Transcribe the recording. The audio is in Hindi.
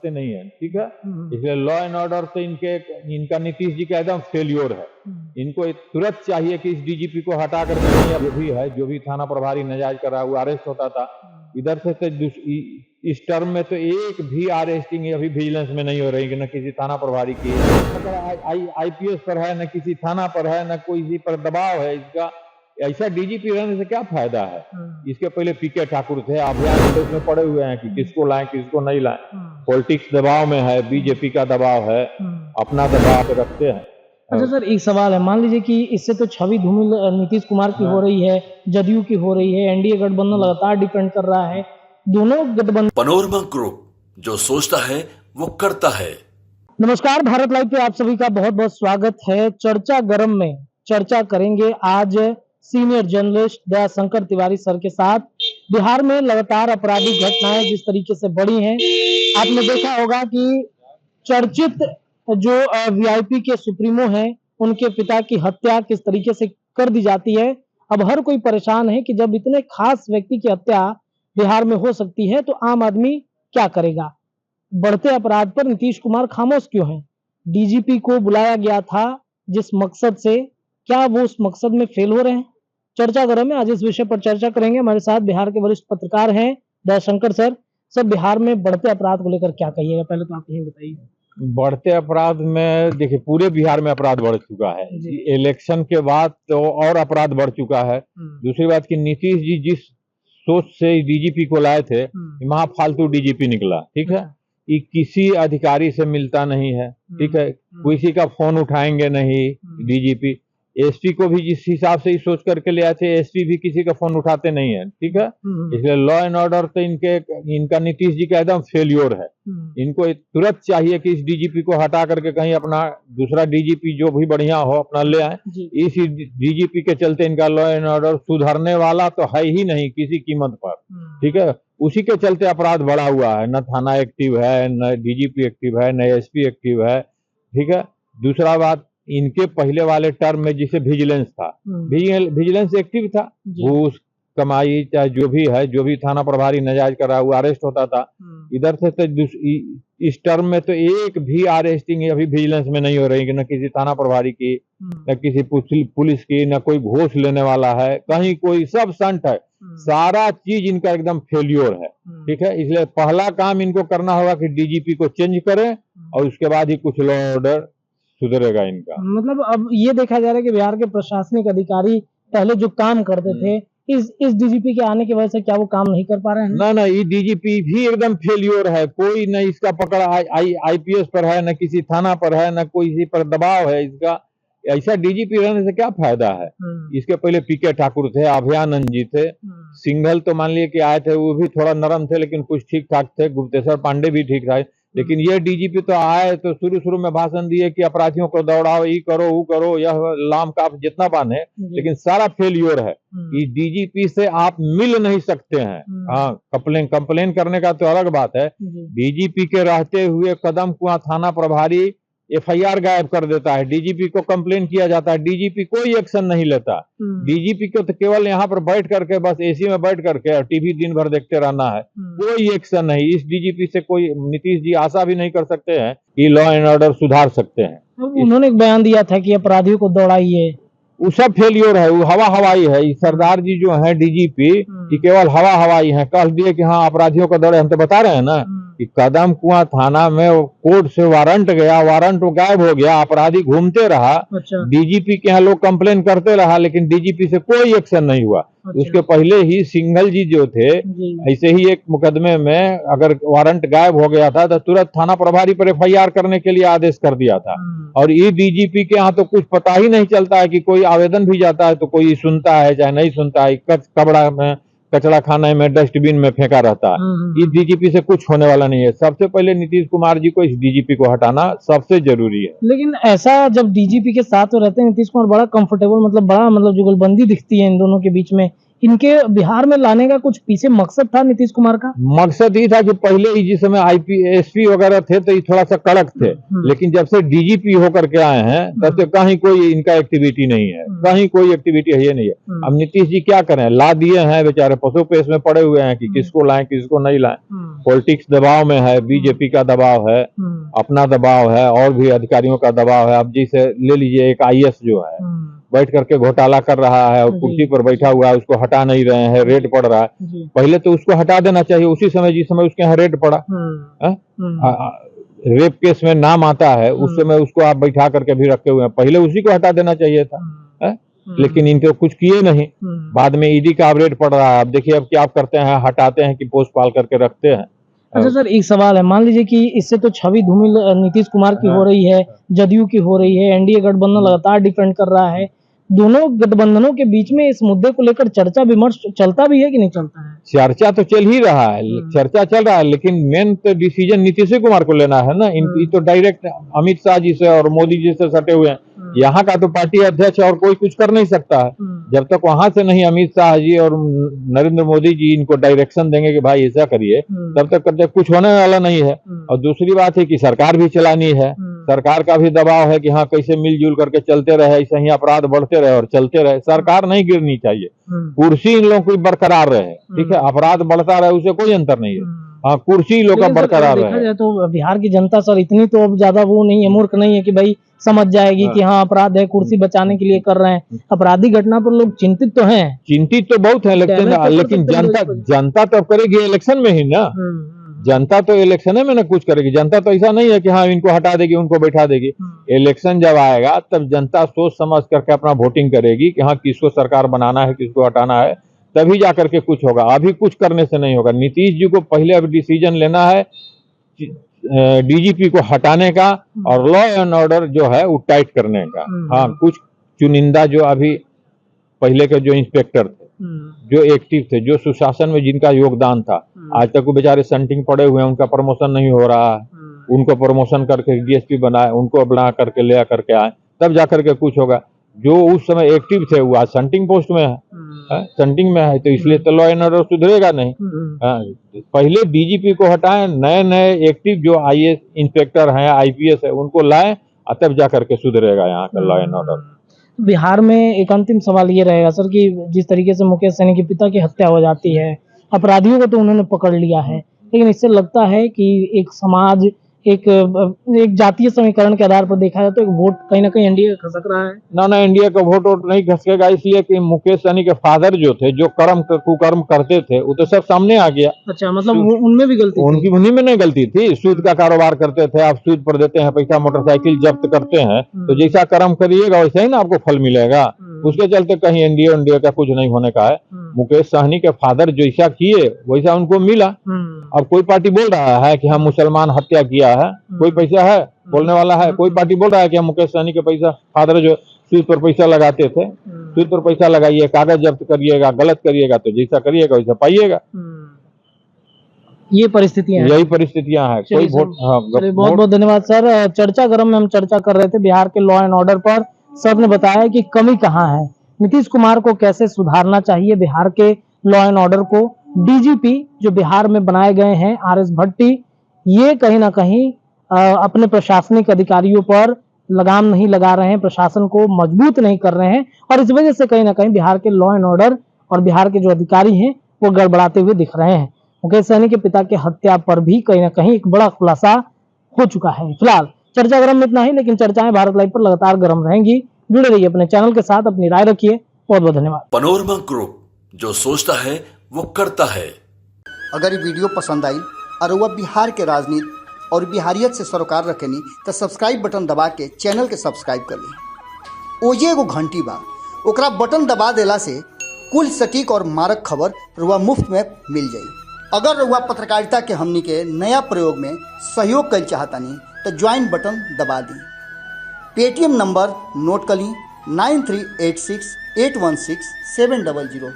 करते नहीं है, ठीक है। इसलिए लॉ एंड ऑर्डर से इनका नीतीश जी का एकदम फेल्योर है। इनको तुरंत चाहिए कि इस डीजीपी को हटा कर जो भी थाना प्रभारी नाजायज कर रहा है वो अरेस्ट होता था। इधर से तो इस टर्म में तो एक भी अरेस्टिंग अभी विजिलेंस में नहीं हो रही कि न किसी थाना प्रभारी की आईपीएस पर है, न किसी थाना पर है, न कोई पर दबाव है। इसका ऐसा डीजीपी रहने से क्या फायदा है। इसके पहले पीके ठाकुर थे, अभियान में पड़े हुए हैं कि किसको लाएं किसको नहीं लाएं। पॉलिटिक्स दबाव में है, बीजेपी का दबाव है, अपना दबाव रखते हैं। अच्छा सर, एक सवाल है, मान लीजिए कि इससे तो छवि धूमिल नीतीश कुमार की हो रही है, जदयू की हो रही है, एनडीए गठबंधन लगातार डिपेंड कर रहा है, दोनों गठबंधन। पनोरमा ग्रुप, जो सोचता है वो करता है। नमस्कार, भारत लाइव पे आप सभी का बहुत बहुत स्वागत है। चर्चा गरम में चर्चा करेंगे आज senior journalist Dayashankar Tiwari sir के साथ। बिहार में लगातार आपराधिक घटनाएं जिस तरीके से बढ़ी हैं, आपने देखा होगा कि चर्चित जो वीआईपी के सुप्रीमो हैं, उनके पिता की हत्या किस तरीके से कर दी जाती है। अब हर कोई परेशान है कि जब इतने खास व्यक्ति की हत्या बिहार में हो सकती है तो आम आदमी क्या करेगा। बढ़ते अपराध पर नीतीश कुमार खामोश क्यों हैं? डीजीपी को बुलाया गया था जिस मकसद से, क्या वो उस मकसद में फेल हो रहे हैं? चर्चा गरम में आज इस विषय पर चर्चा करेंगे। हमारे साथ बिहार के वरिष्ठ पत्रकार हैं दयाशंकर सर। सर, बिहार में बढ़ते अपराध को लेकर क्या कहिएगा? पहले तो आप यही बताइए। बढ़ते अपराध में देखिए, पूरे बिहार में अपराध बढ़ चुका है। इलेक्शन के बाद तो और अपराध बढ़ चुका है। दूसरी बात कि नीतीश जी जिस सोच से डीजीपी को लाए थे, वहां फालतू डीजीपी निकला, ठीक है। ये किसी अधिकारी से मिलता नहीं है, ठीक है, किसी का फोन उठाएंगे नहीं डीजीपी। एसपी को भी जिस हिसाब से सोच करके ले आए थे, एसपी भी किसी का फोन उठाते नहीं है, ठीक है। इसलिए लॉ एंड ऑर्डर से इनका नीतीश जी का एकदम फेल्योर है। इनको तुरंत चाहिए कि इस डीजीपी को हटा करके कहीं अपना दूसरा डीजीपी जो भी बढ़िया हो अपना ले आए। इस डीजीपी के चलते इनका लॉ एंड ऑर्डर सुधरने वाला तो है ही नहीं किसी कीमत पर, ठीक है। उसी के चलते अपराध बढ़ा हुआ है। न थाना एक्टिव है, न डीजीपी एक्टिव है, न एसपी एक्टिव है, ठीक है। दूसरा बात, इनके पहले वाले टर्म में जिसे विजिलेंस था, विजिलेंस एक्टिव था। घूस कमाई चाहे जो भी है, जो भी थाना प्रभारी नाजायज कर रहा है वो अरेस्ट होता था। इधर से तो इस टर्म में तो एक भी अरेस्टिंग अभी विजिलेंस में नहीं हो रही कि न किसी थाना प्रभारी की, न किसी पुलिस की, न कोई घूस लेने वाला है कहीं, कोई सब संट है। सारा चीज इनका एकदम फेल्योर है, ठीक है। इसलिए पहला काम इनको करना होगा कि डीजीपी को चेंज करें और उसके बाद ही कुछ लॉ ऑर्डर सुधरेगा इनका। मतलब अब ये देखा जा रहा है कि बिहार के प्रशासनिक अधिकारी पहले जो काम करते थे, इस डीजीपी के आने की वजह से क्या वो काम नहीं कर पा रहे हैं? ना, ये डीजीपी भी एकदम फेल्योर है। कोई न इसका पकड़ आईपीएस पर है, न किसी थाना पर है, न कोई पर दबाव है। इसका ऐसा डीजीपी रहने से क्या फायदा है। इसके पहले पीके ठाकुर थे, अभियानंद जी थे, सिंघल तो मान लिए कि आए थे, वो भी थोड़ा नरम थे लेकिन कुछ ठीक ठाक थे, गुप्तेश्वर पांडे भी ठीक थे। लेकिन ये डीजीपी तो आए तो शुरू में भाषण दिए कि अपराधियों को दौड़ाओ, ये करो वो करो, यह लाम काफ जितना बांधे, लेकिन सारा फेल्योर है। ये डीजीपी से आप मिल नहीं सकते हैं। हाँ, कंप्लेन करने का तो अलग बात है। डीजीपी के रहते हुए कदम कुआं थाना प्रभारी एफआईआर गायब कर देता है, डीजीपी को कंप्लेन किया जाता है, डीजीपी कोई एक्शन नहीं लेता। डीजीपी को तो केवल यहाँ पर बैठ करके, बस एसी में बैठ करके और टीवी दिन भर देखते रहना है, कोई एक्शन नहीं। इस डीजीपी से कोई नीतीश जी आशा भी नहीं कर सकते हैं कि लॉ एंड ऑर्डर सुधार सकते हैं। उन्होंने एक बयान दिया था कि अपराधियों को दौड़ाइए, वो सब फेलियर है, वो हवा हवाई है। सरदार जी जो है डीजीपी, ये केवल हवा हवाई है। कह दिए कि हाँ अपराधियों को दौड़े, हम तो बता रहे हैं ना कि कदम कुआं थाना में कोर्ट से वारंट गया, वारंट गायब हो गया, अपराधी घूमते रहा। अच्छा। डीजीपी के यहाँ लोग कंप्लेन करते रहा लेकिन डीजीपी से कोई एक्शन नहीं हुआ। अच्छा। उसके पहले ही सिंघल जी जो थे, ऐसे ही एक मुकदमे में अगर वारंट गायब हो गया था तो तुरंत थाना प्रभारी पर एफआईआर करने के लिए आदेश कर दिया था। और ये डीजीपी के यहाँ तो कुछ पता ही नहीं चलता है कि कोई आवेदन भी जाता है तो कोई सुनता है चाहे नहीं सुनता है, कचड़ा में कचरा खाने में डस्टबिन में फेंका रहता है। इस डीजीपी से कुछ होने वाला नहीं है। सबसे पहले नीतीश कुमार जी को इस डीजीपी को हटाना सबसे जरूरी है। लेकिन ऐसा जब डीजीपी के साथ रहते हैं नीतीश कुमार, बड़ा कंफर्टेबल, मतलब बड़ा जुगलबंदी दिखती है इन दोनों के बीच में। इनके बिहार में लाने का कुछ पीछे मकसद था नीतीश कुमार का? मकसद ये था कि पहले ही जिस समय आईपीएसपी वगैरह थे तो ये थोड़ा सा कड़क थे, लेकिन जब से डीजीपी होकर के आए हैं तब से कहीं कोई इनका एक्टिविटी नहीं है, कहीं कोई एक्टिविटी है नहीं है। अब नीतीश जी क्या करें, ला दिए हैं बेचारे, पशु पेश में पड़े हुए हैं कि किसको लाएं किसको नहीं लाएं। पॉलिटिक्स दबाव में है, बीजेपी का दबाव है, अपना दबाव है, और भी अधिकारियों का दबाव है। अब जैसे ले लीजिए एक आईएएस जो है बैठ करके घोटाला कर रहा है और कुर्सी पर बैठा हुआ है, उसको हटा नहीं रहे हैं, रेड पड़ रहा है। पहले तो उसको हटा देना चाहिए उसी समय जिस समय उसके यहाँ रेड पड़ा। रेप केस में नाम आता है उस समय उसको आप बैठा करके भी रखे हुए हैं, पहले उसी को हटा देना चाहिए था। लेकिन इनको कुछ किए नहीं, बाद में ईडी का रेड पड़ रहा है। अब देखिए अब क्या करते हैं, हटाते हैं कि पोस्ट पाल करके रखते हैं। अच्छा सर, एक सवाल है, मान लीजिए कि इससे तो छवि धूमिल नीतीश कुमार की हो रही है, जदयू की हो रही है, एनडीए गठबंधन लगातार डिफेंड कर रहा है, दोनों गठबंधनों के बीच में इस मुद्दे को लेकर चर्चा विमर्श चलता भी है कि नहीं चलता है? चर्चा तो चल ही रहा है, चर्चा चल रहा है, लेकिन मेन तो डिसीजन नीतीश कुमार को लेना है ना। इनकी तो डायरेक्ट अमित शाह जी से और मोदी जी से सटे हुए हैं। यहाँ का तो पार्टी अध्यक्ष और कोई कुछ कर नहीं सकता है। जब तक वहां से नहीं अमित शाह जी और नरेंद्र मोदी जी इनको डायरेक्शन देंगे कि भाई ऐसा करिए, तब तक कुछ होने वाला नहीं है। और दूसरी बात है कि सरकार भी चलानी है, सरकार का भी दबाव है कि हाँ कैसे मिलजुल करके चलते रहे, ऐसे ही अपराध बढ़ते रहे और चलते रहे। सरकार नहीं गिरनी चाहिए, कुर्सी इन लोगों की बरकरार रहे, ठीक है। अपराध बढ़ता रहे उसे कोई अंतर नहीं है, हाँ कुर्सी लोग का बरकरार रहे। तो बिहार की जनता सर इतनी तो अब ज्यादा वो नहीं है, मूर्ख नहीं है कि भाई समझ जाएगी कि हाँ अपराध है, कुर्सी बचाने के लिए कर रहे हैं। अपराधी घटना पर लोग चिंतित तो हैं, चिंतित तो बहुत है, लेकिन जनता तो करेगी इलेक्शन में ही ना। जनता तो इलेक्शन में ना कुछ करेगी। जनता तो ऐसा नहीं है कि हाँ इनको हटा देगी उनको बैठा देगी। इलेक्शन जब आएगा तब जनता सोच समझ करके अपना वोटिंग करेगी कि हाँ किसको सरकार बनाना है किसको हटाना है, तभी जा करके कुछ होगा। अभी कुछ करने से नहीं होगा। नीतीश जी को पहले अब डिसीजन लेना है डीजीपी को हटाने का और लॉ एंड ऑर्डर जो है वो टाइट करने का। हाँ कुछ चुनिंदा जो अभी पहले के जो इंस्पेक्टर थे, जो एक्टिव थे, जो सुशासन में जिनका योगदान था, आज तक वो बेचारे सेंटिंग पड़े हुए हैं, उनका प्रमोशन नहीं हो रहा है। उनको प्रमोशन करके डीएसपी बनाए, उनको बना करके ले करके आए, तब जाकर के कुछ होगा। जो उस समय एक्टिव थे वो आज सेंटिंग पोस्ट में है, सेंटिंग में है, तो इसलिए तो लॉ एंड ऑर्डर सुधरेगा नहीं। पहले डीजीपी को हटाएं, नए नए एक्टिव जो आईएएस इंस्पेक्टर हैं, आईपीएस है, उनको लाएं, तब जाकर के सुधरेगा यहाँ का लॉ एंड ऑर्डर। बिहार में एक अंतिम सवाल ये रहेगा सर कि जिस तरीके से मुकेश सहनी के पिता की हत्या हो जाती है, अपराधियों को तो उन्होंने पकड़ लिया है, लेकिन इससे लगता है कि एक समाज एक जातीय समीकरण के आधार पर देखा जाए तो एक वोट कहीं ना कहीं एनडीए का खसक रहा है। ना एनडीए का वोट नहीं खसकेगा, इसलिए कि मुकेश सहनी के फादर जो थे, जो कुकर्म करते थे, वो तो सब सामने आ गया। अच्छा, मतलब उनमें भी गलती उनकी उन्हीं में नहीं गलती थी। सूद का कारोबार करते थे, आप सूद पर देते हैं पैसा, मोटरसाइकिल जब्त करते हैं, तो जैसा कर्म करिएगा वैसे ही ना आपको फल मिलेगा। उसके चलते कहीं एनडीए का कुछ नहीं होने का है। मुकेश सहनी के फादर जैसा किए वैसा उनको मिला। अब कोई पार्टी बोल रहा है कि हम मुसलमान हत्या किया है, कोई पैसा है बोलने वाला है? कोई पार्टी बोल रहा है कि हम मुकेश सहनी के पैसा, फादर जो सूद पर पैसा लगाते थे, सूद पर पैसा लगाइए, कागज जब्त करिएगा, गलत करिएगा तो जैसा करिएगा वैसा पाइएगा। ये परिस्थितियां, यही परिस्थितियां हैं। कोई वोट। बहुत बहुत धन्यवाद सर। चर्चा गरम में हम चर्चा कर रहे थे बिहार के लॉ एंड ऑर्डर पर। सर ने बताया कि कमी कहाँ है, नीतीश कुमार को कैसे सुधारना चाहिए बिहार के लॉ एंड ऑर्डर को। डीजीपी जो बिहार में बनाए गए हैं आरएस भट्टी, ये कहीं ना कहीं अपने प्रशासनिक अधिकारियों पर लगाम नहीं लगा रहे हैं, प्रशासन को मजबूत नहीं कर रहे हैं, और इस वजह से कहीं ना कहीं बिहार के लॉ एंड ऑर्डर और बिहार के जो अधिकारी हैं वो गड़बड़ाते हुए दिख रहे हैं। मुकेश सहनी के पिता के हत्या पर भी कहीं ना कहीं एक बड़ा खुलासा हो चुका है। फिलहाल चर्चा गरम में इतना ही, लेकिन चर्चाएं भारत लाइव पर लगातार गरम रहेंगी। जुड़े रहिए अपने चैनल के साथ, अपनी राय रखिए। बहुत बहुत धन्यवाद। पनोरमा ग्रुप, जो सोचता है वो करता है। अगर ये वीडियो पसंद आई और वह बिहार के राजनीति और बिहारियत से सरोकार रखेनी तो सब्सक्राइब बटन दबा के चैनल के सब्सक्राइब कर ली। ओजे एगो घंटी बा, ओकरा बटन दबा देला से कुल सटीक और मारक खबर रुआ मुफ्त में मिल जाई। अगर रुआ पत्रकारिता के हमनी के नया प्रयोग में सहयोग कर चाहतानी तो ज्वाइन बटन दबा दी। पेटीएम नंबर नोट कर ली 9386816700।